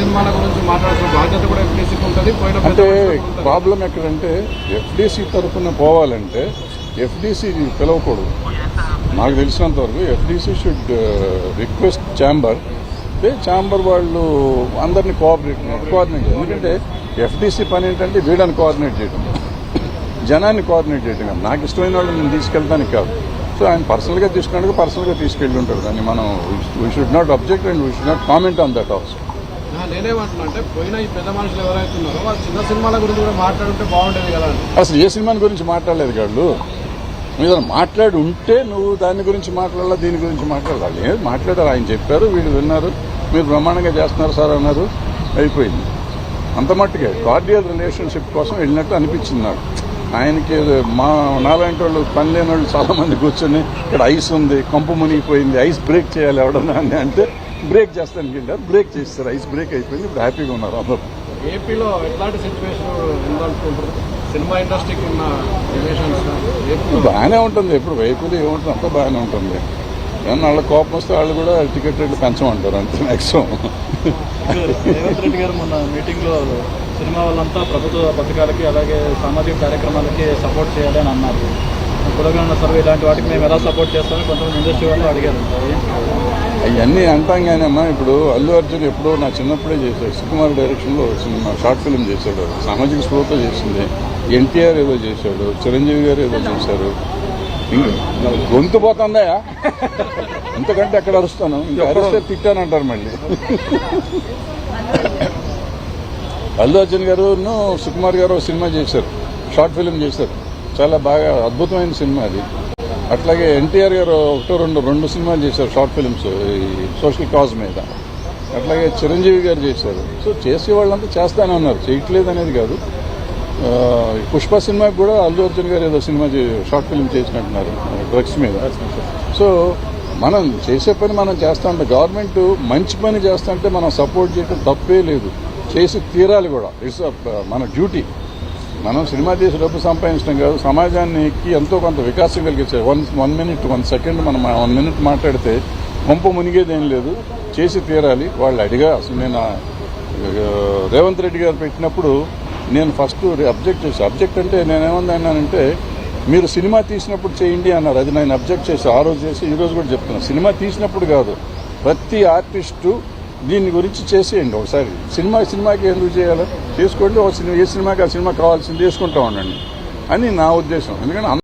సినిమాల గురించి మాట్లాడాల్సిన బాధ్యత కూడా ఎఫ్డీసీకి ఉంటుంది. అంటే ప్రాబ్లం ఎక్కడంటే ఎఫ్డీసీ తరఫున పోవాలంటే ఎఫ్డీసీ పిలవకూడదు. నాకు తెలిసినంత వరకు FDC should request chamber. Chamber వాళ్ళు అందరినీ కోఆర్డినేట్. ఎందుకంటే ఎఫ్డీసీ పని ఏంటంటే వీళ్ళని కోఆర్డినేట్ చేయడం, జనాన్ని కోఆర్డినేట్ చేయడం కాదు. నాకు ఇష్టమైన వాళ్ళు నేను తీసుకెళ్తానికి కాదు. సో ఆయన పర్సనల్గా తీసుకున్నాడు, పర్సనల్గా తీసుకెళ్ళి ఉంటాడు. దాన్ని మనం we should not object and we should not comment on that also. నేనేమంటున్నా అంటే పోయిన ఈ పెద్ద మనుషులు ఎవరైతే ఉన్నారో వాళ్ళు చిన్న సినిమాల గురించి కూడా మాట్లాడుంటే బాగుండేది కదా. అసలు ఏ సినిమాని గురించి మాట్లాడలేదు వాళ్ళు. మీరు మాట్లాడి ఉంటే నువ్వు దాని గురించి మాట్లాడాలా, దీని గురించి మాట్లాడాలి. ఏది మాట్లాడారు, ఆయన చెప్పారు, వీళ్ళు విన్నారు, మీరు బ్రహ్మాండంగా చేస్తున్నారు సార్ అన్నారు, అయిపోయింది. అంత మట్టుకే కార్డియల్ రిలేషన్షిప్ కోసం వెళ్ళినట్టు అనిపించింది నాకు. ఆయనకి మా నాలాంటి వాళ్ళు పని లేని వాళ్ళు చాలా మంది కూర్చొని ఇక్కడ ఐస్ ఉంది, కంపు మునిగిపోయింది, ఐస్ బ్రేక్ చేయాలి ఎవడన్నా అని అంటే బ్రేక్ చేస్తానికి వెళ్ళారు, బ్రేక్ చేస్తారు, ఐస్ బ్రేక్ అయిపోయింది, ఇప్పుడు హ్యాపీగా ఉన్నారు అందరూ. ఏపీలో ఎట్లాంటి సిచ్యువేషన్ ఉందనుకుంటారు? సినిమా ఇండస్ట్రీకి ఉన్న రిలేషన్స్ బాగానే ఉంటుంది. ఎప్పుడు వైపులు ఏముంటుంది అంతా బాగానే ఉంటుంది. కానీ వాళ్ళ కోపం వస్తే వాళ్ళు కూడా టికెట్ రేట్లు పెంచమంటారు అంతే మ్యాక్సిమం. రేవంత్ రెడ్డి గారు మొన్న మీటింగ్లో సినిమా వాళ్ళంతా ప్రభుత్వ పథకాలకి అలాగే సామాజిక కార్యక్రమాలకి సపోర్ట్ చేయాలని అన్నారు. కులగణన సర్వే ఇలాంటి వాటికి మేము ఎలా సపోర్ట్ చేస్తామని కొంతమంది ఇండస్ట్రీ వాళ్ళు అడిగారు. అవన్నీ అంటాం కానీ అమ్మా, ఇప్పుడు అల్లు అర్జున్ ఎప్పుడో నా చిన్నప్పుడే చేశాడు. సుకుమార్ డైరెక్షన్లో సినిమా షార్ట్ ఫిల్మ్ చేశాడు, సామాజిక స్పృహతో చేసింది. ఎన్టీఆర్ ఏదో చేశాడు, చిరంజీవి గారు ఏదో చేశారు. గొంతు పోతుందా ఇంతకంటే ఎక్కడ అరుస్తాను, ఇంకా అరిస్తే తిట్టానంటారు మళ్ళీ. అల్లు అర్జున్ గారు సుకుమార్ గారు సినిమా చేశారు, షార్ట్ ఫిల్మ్ చేశారు, చాలా బాగా అద్భుతమైన సినిమా అది. అట్లాగే ఎన్టీఆర్ గారు రెండు సినిమాలు చేశారు షార్ట్ ఫిల్మ్స్ ఈ సోషల్ కాజ్ మీద. అట్లాగే చిరంజీవి గారు చేశారు. సో చేసే వాళ్ళంతా చేస్తానే ఉన్నారు, చేయట్లేదు అనేది కాదు. పుష్ప సినిమాకి కూడా అల్లు అర్జున్ గారు ఏదో సినిమా షార్ట్ ఫిల్మ్ చేసినట్టున్నారు డ్రగ్స్ మీద. సో మనం చేసే పని మనం చేస్తా ఉంటాం. గవర్నమెంట్ మంచి పని చేస్తా అంటే మనం సపోర్ట్ చేయడం తప్పే లేదు, చేసి తీరాలి కూడా. ఇట్స్ మన డ్యూటీ. మనం సినిమా చేసి డబ్బు సంపాదించడం కాదు, సమాజానికి ఎంతో కొంత వికాసం కలిగించారు. 1 minute 1 second మనం 1 minute మాట్లాడితే కొంప మునిగేదేం లేదు, చేసి తీరాలి. వాళ్ళు అడిగా అసలు నేను రేవంత్ రెడ్డి గారు పెట్టినప్పుడు నేను ఫస్ట్ అబ్జెక్ట్ చేశాను. అబ్జెక్ట్ అంటే నేనేమన్నానంటే మీరు సినిమా తీసినప్పుడు చేయండి అన్నారు. అది నేను అబ్జెక్ట్ చేసి ఆ రోజు చేసి ఈ రోజు కూడా చెప్తున్నాను. సినిమా తీసినప్పుడు కాదు, ప్రతి ఆర్టిస్టు దీని గురించి చేసేయండి ఒకసారి. సినిమాకి ఎందుకు చేయాలి, చేసుకోండి. ఏ సినిమాకి ఆ సినిమా కావాల్సింది చేసుకుంటా ఉండండి అని నా ఉద్దేశం. ఎందుకంటే